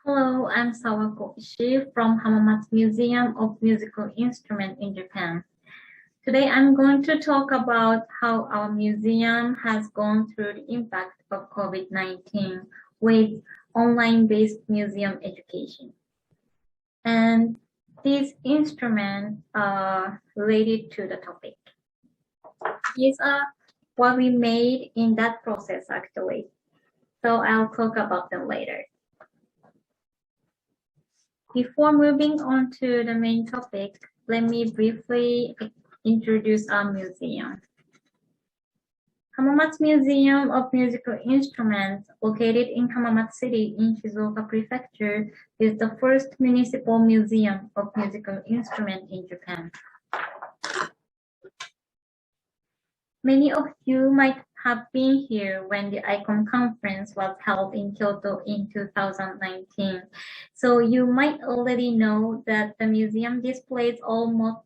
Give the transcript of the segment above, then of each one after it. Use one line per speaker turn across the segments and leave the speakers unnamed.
Hello, I'm Sawako Ishii from Hamamatsu Museum of Musical Instrument in Japan. Today I'm going to talk about how our museum has gone through the impact of COVID-19 with online-based museum education. And these instruments are related to the topic. These are what we made in that process actually. So I'll talk about them later. Before moving on to the main topic, let me briefly introduce our museum. Hamamatsu Museum of Musical Instruments, located in Hamamatsu City in Shizuoka Prefecture, is the first municipal museum of musical instruments in Japan. Many of you might have been here when the ICON conference was held in Kyoto in 2019. So you might already know that the museum displays almost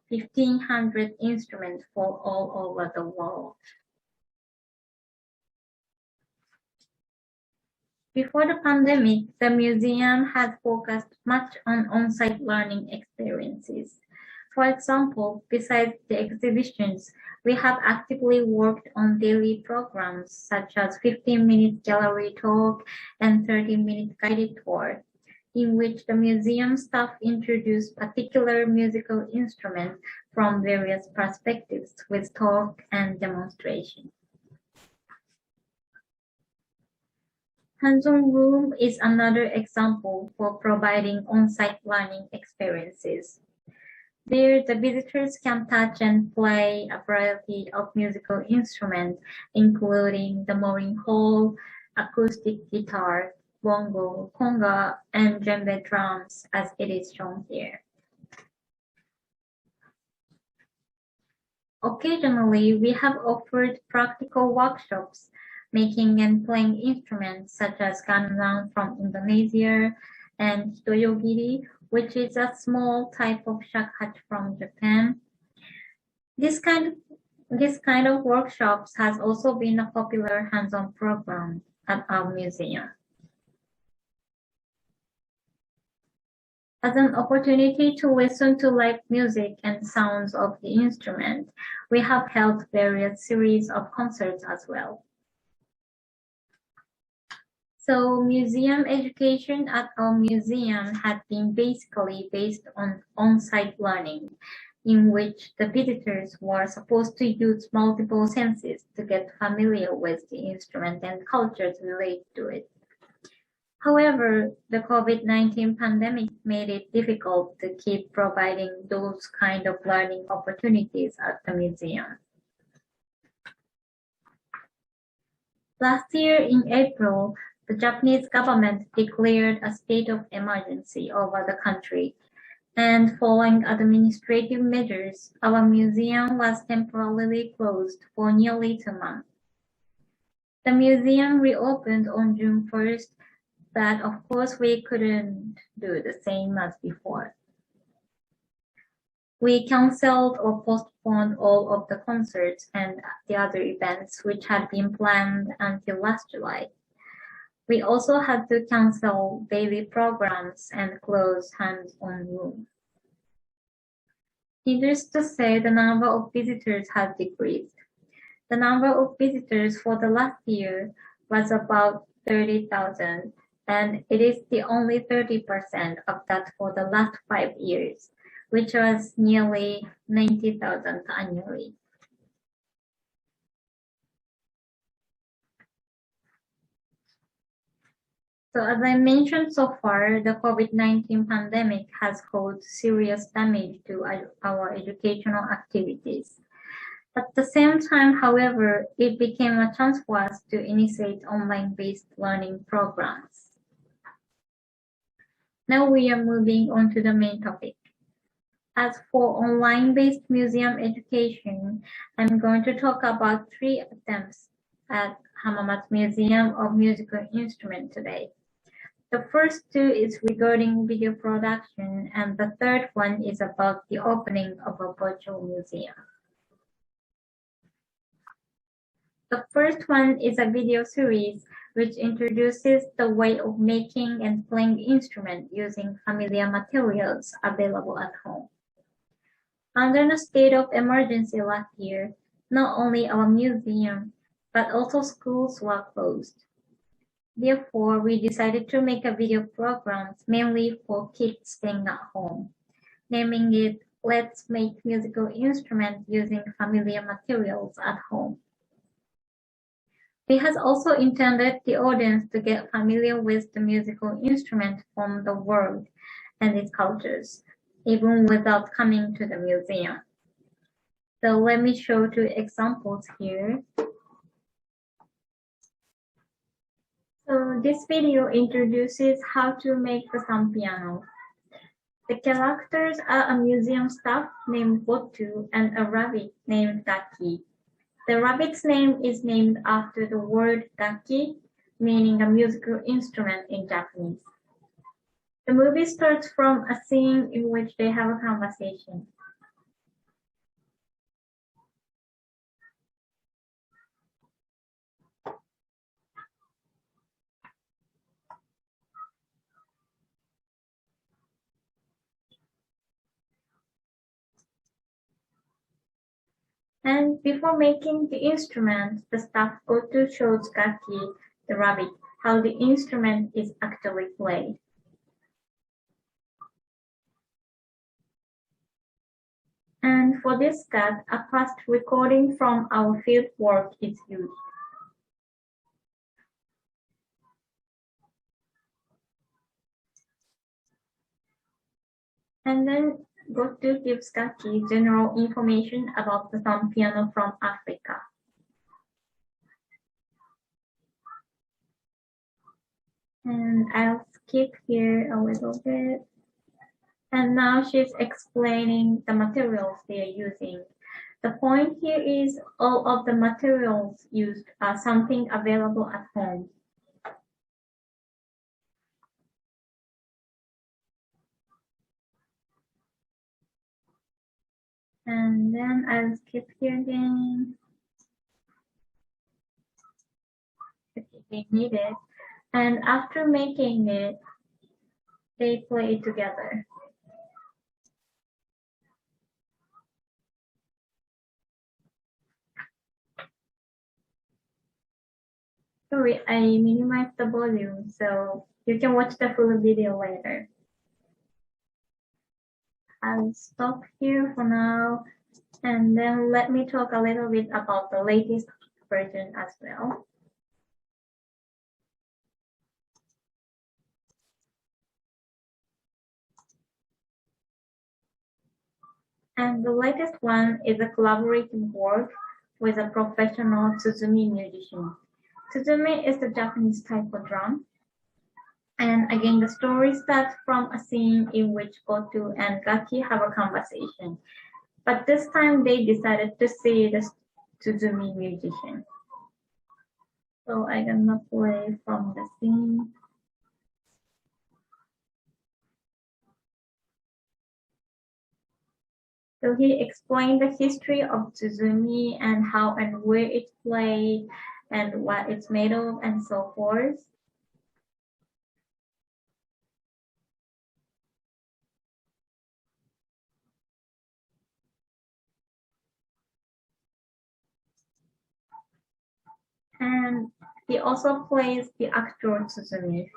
1,500 instruments for all over the world. Before the pandemic, the museum had focused much on on-site learning experiences. For example, besides the exhibitions, we have actively worked on daily programs such as 15-minute gallery talk and 30-minute guided tour, in which the museum staff introduced particular musical instruments from various perspectives with talk and demonstration. Hands-on room is another example for providing on-site learning experiences. There, the visitors can touch and play a variety of musical instruments, including the mooring hall, acoustic guitar, bongo, conga, and djembe drums, as it is shown here. Occasionally, we have offered practical workshops, making and playing instruments such as gamelan from Indonesia and hitoyogiri, which is a small type of shakuhachi from Japan. This kind of workshops has also been a popular hands-on program at our museum. As an opportunity to listen to live music and sounds of the instrument, we have held various series of concerts as well. So museum education at our museum had been basically based on on-site learning, in which the visitors were supposed to use multiple senses to get familiar with the instrument and cultures related to it. However, the COVID-19 pandemic made it difficult to keep providing those kind of learning opportunities at the museum. Last year in April, the Japanese government declared a state of emergency over the country, and following administrative measures, our museum was temporarily closed for nearly 2 months. The museum reopened on June 1st, but of course we couldn't do the same as before. We canceled or postponed all of the concerts and the other events which had been planned until last July. We also had to cancel daily programs and close hands-on room. Needless to say, the number of visitors has decreased. The number of visitors for the last year was about 30,000, and it is the only 30% of that for the last 5 years, which was nearly 90,000 annually. So as I mentioned so far, the COVID-19 pandemic has caused serious damage to our educational activities. At the same time, however, it became a chance for us to initiate online-based learning programs. Now we are moving on to the main topic. As for online-based museum education, I'm going to talk about 3 attempts at Hamamatsu Museum of Musical Instruments today. The first 2 is regarding video production, and the third one is about the opening of a virtual museum. The first one is a video series which introduces the way of making and playing the instrument using familiar materials available at home. Under the state of emergency last year, not only our museum, but also schools were closed. Therefore, we decided to make a video program mainly for kids staying at home, naming it Let's Make Musical Instruments Using Familiar Materials at Home. We had also intended the audience to get familiar with the musical instrument from the world and its cultures, even without coming to the museum. So let me show two examples here. So this video introduces how to make the sound piano. The characters are a museum staff named Botu and a rabbit named Gaki. The rabbit's name is named after the word gaki, meaning a musical instrument in Japanese. The movie starts from a scene in which they have a conversation. And before making the instrument, the staff go to show Gaki, the rabbit, how the instrument is actually played. And for this cut, a past recording from our field work is used. And then Gotu gives Gaki general information about the sound piano from Africa. And I'll skip here a little bit. And now she's explaining the materials they are using. The point here is all of the materials used are something available at home. And then I'll skip here again. Okay, they need it. And after making it, they play it together. Sorry, I minimized the volume, so you can watch the full video later. I'll stop here for now, and then let me talk a little bit about the latest version as well. And the latest one is a collaborative work with a professional Tsuzumi musician. Tsuzumi is the Japanese type of drum. And again, the story starts from a scene in which Gotu and Gaki have a conversation. But this time they decided to see the Tsuzumi musician. So I'm gonna play from the scene. So he explained the history of Tsuzumi and how and where it's played and what it's made of and so forth. And he also plays the actor Tsuzumi.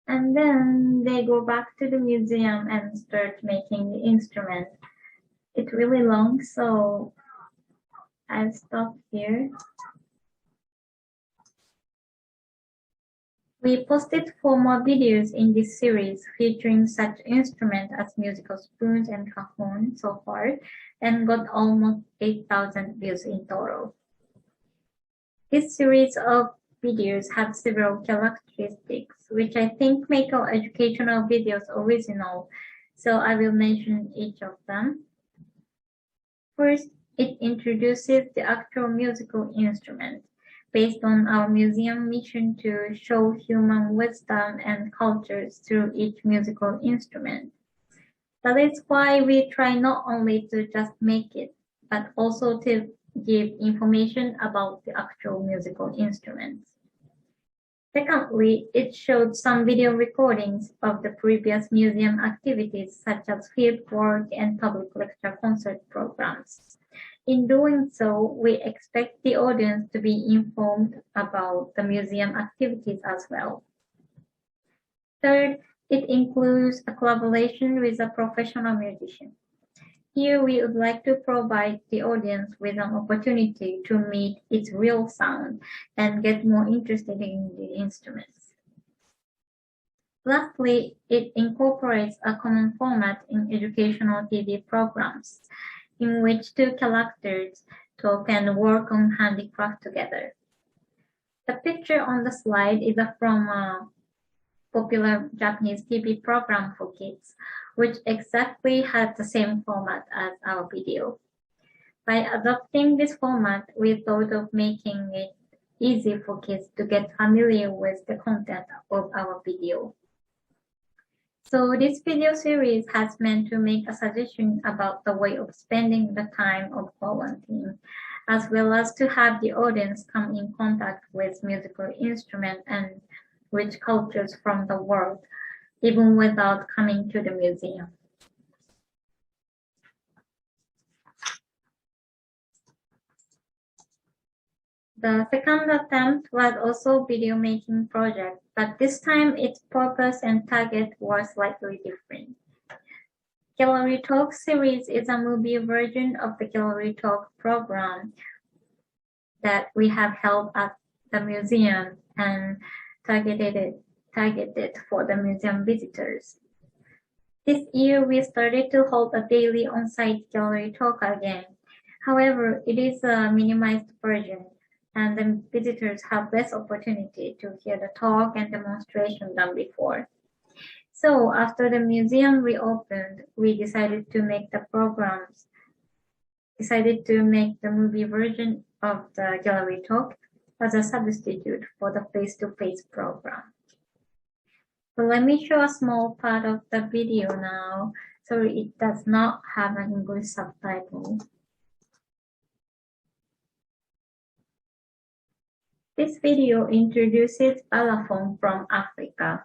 And then they go back to the museum and start making the instrument. It's really long, so I'll stop here. We posted 4 more videos in this series featuring such instruments as musical spoons and cajon so far, and got almost 8,000 views in total. This series of videos have several characteristics, which I think make our educational videos original, so I will mention each of them. First, it introduces the actual musical instrument, based on our museum mission to show human wisdom and cultures through each musical instrument. That is why we try not only to just make it, but also to give information about the actual musical instruments. Secondly, it showed some video recordings of the previous museum activities such as field work and public lecture concert programs. In doing so, we expect the audience to be informed about the museum activities as well. Third, it includes a collaboration with a professional musician. Here we would like to provide the audience with an opportunity to meet its real sound and get more interested in the instruments. Lastly, it incorporates a common format in educational TV programs, in which two characters talk and work on handicraft together. The picture on the slide is from a popular Japanese TV program for kids, which exactly had the same format as our video. By adopting this format, we thought of making it easy for kids to get familiar with the content of our video. So this video series has meant to make a suggestion about the way of spending the time of quarantine, as well as to have the audience come in contact with musical instruments and rich cultures from the world, even without coming to the museum. The second attempt was also a video making project, but this time its purpose and target were slightly different. Gallery Talk series is a movie version of the Gallery Talk program that we have held at the museum and targeted for the museum visitors. This year we started to hold a daily on-site gallery talk again. However, it is a minimized version, and the visitors have less opportunity to hear the talk and demonstration than before. So after the museum reopened, we decided to make the movie version of the gallery talk as a substitute for the face-to-face program. So let me show a small part of the video now. So it does not have an English subtitle. This video introduces balafon from Africa.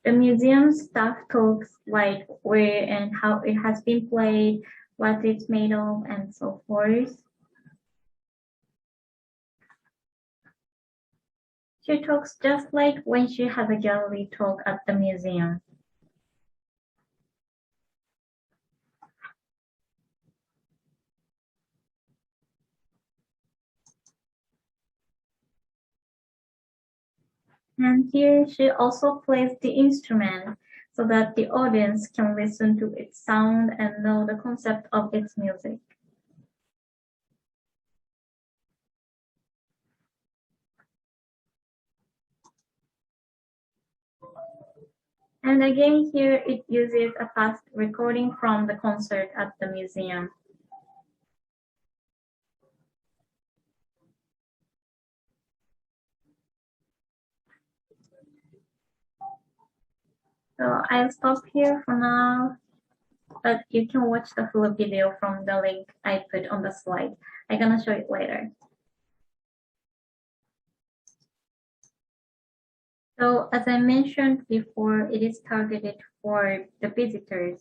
The museum staff talks like where and how it has been played, what it's made of, and so forth. She talks just like when she has a gallery talk at the museum. And here she also plays the instrument so that the audience can listen to its sound and know the concept of its music. And again here it uses a past recording from the concert at the museum. So I'll stop here for now, but you can watch the full video from the link I put on the slide. I'm gonna show it later. So as I mentioned before, it is targeted for the visitors.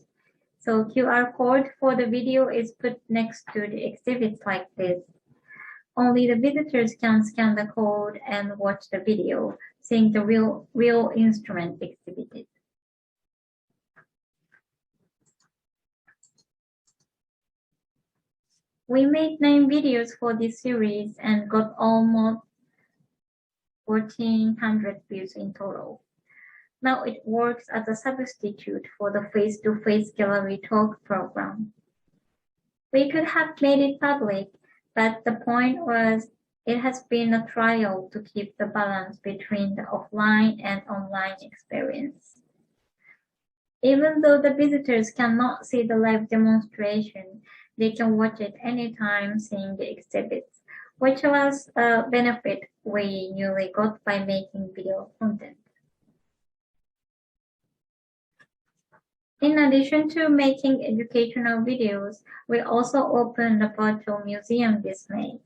So QR code for the video is put next to the exhibits like this. Only the visitors can scan the code and watch the video, seeing the real instrument exhibited. We made 9 videos for this series and got almost 1,400 views in total. Now it works as a substitute for the face-to-face gallery talk program. We could have made it public, but the point was it has been a trial to keep the balance between the offline and online experience. Even though the visitors cannot see the live demonstration, they can watch it anytime seeing the exhibits, which was a benefit we newly got by making video content. In addition to making educational videos, we also opened a virtual museum this May.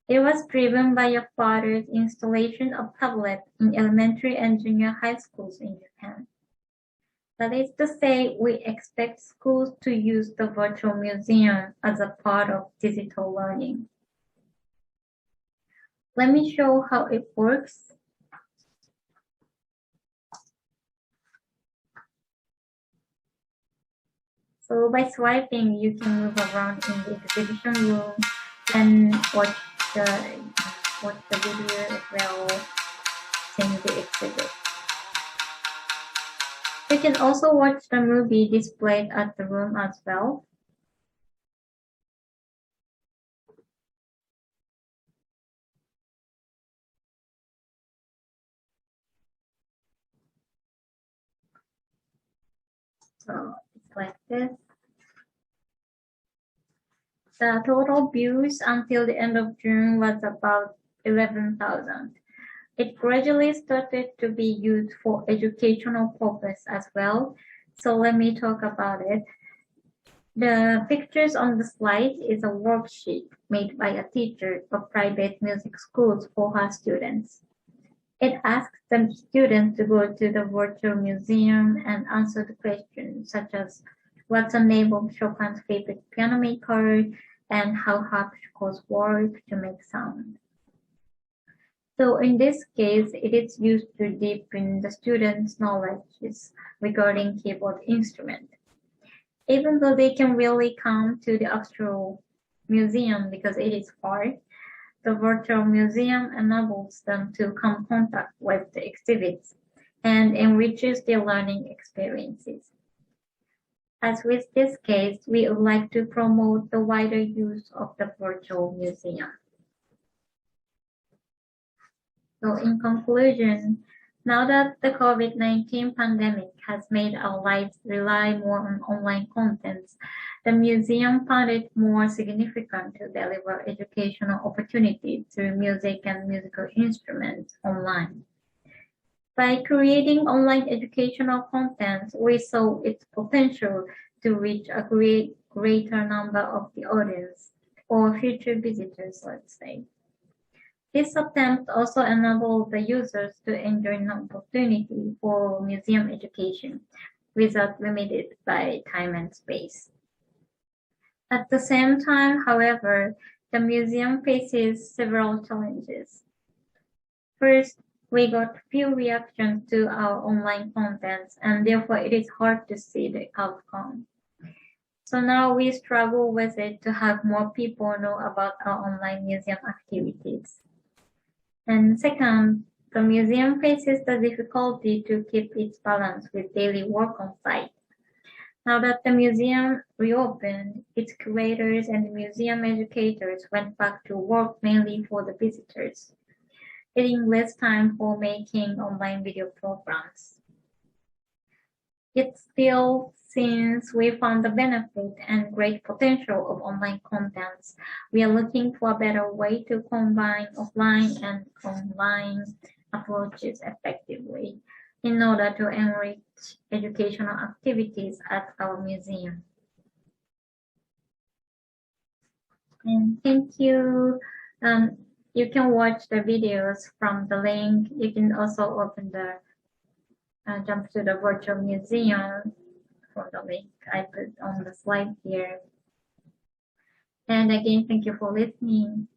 It was driven by a father's installation of tablets in elementary and junior high schools in Japan. That is to say, we expect schools to use the virtual museum as a part of digital learning. Let me show how it works. So by swiping, you can move around in the exhibition room and watch the video as well in the exhibit. You can also watch the movie displayed at the room as well. So it's like this. The total views until the end of June was about 11,000. It gradually started to be used for educational purpose as well. So let me talk about it. The pictures on the slide is a worksheet made by a teacher of private music schools for her students. It asks the students to go to the virtual museum and answer the questions such as what's the name of Chopin's favorite piano maker and how harpsichords work to make sound. So in this case, it is used to deepen the students' knowledge regarding keyboard instrument. Even though they can really come to the actual museum because it is far, the virtual museum enables them to come contact with the exhibits and enriches their learning experiences. As with this case, we would like to promote the wider use of the virtual museum. So in conclusion, now that the COVID-19 pandemic has made our lives rely more on online contents, the museum found it more significant to deliver educational opportunities through music and musical instruments online. By creating online educational content, we saw its potential to reach a greater number of the audience or future visitors, let's say. This attempt also enabled the users to enjoy an opportunity for museum education without limited by time and space. At the same time, however, the museum faces several challenges. First, we got few reactions to our online contents, and therefore it is hard to see the outcome. So now we struggle with it to have more people know about our online museum activities. And second, the museum faces the difficulty to keep its balance with daily work on site. Now that the museum reopened, its curators and museum educators went back to work mainly for the visitors, getting less time for making online video programs. Yet still, since we found the benefit and great potential of online contents, we are looking for a better way to combine offline and online approaches effectively in order to enrich educational activities at our museum. And thank you. You can watch the videos from the link. You can also open the jump to the virtual museum from the link I put on the slide here. And again, thank you for listening.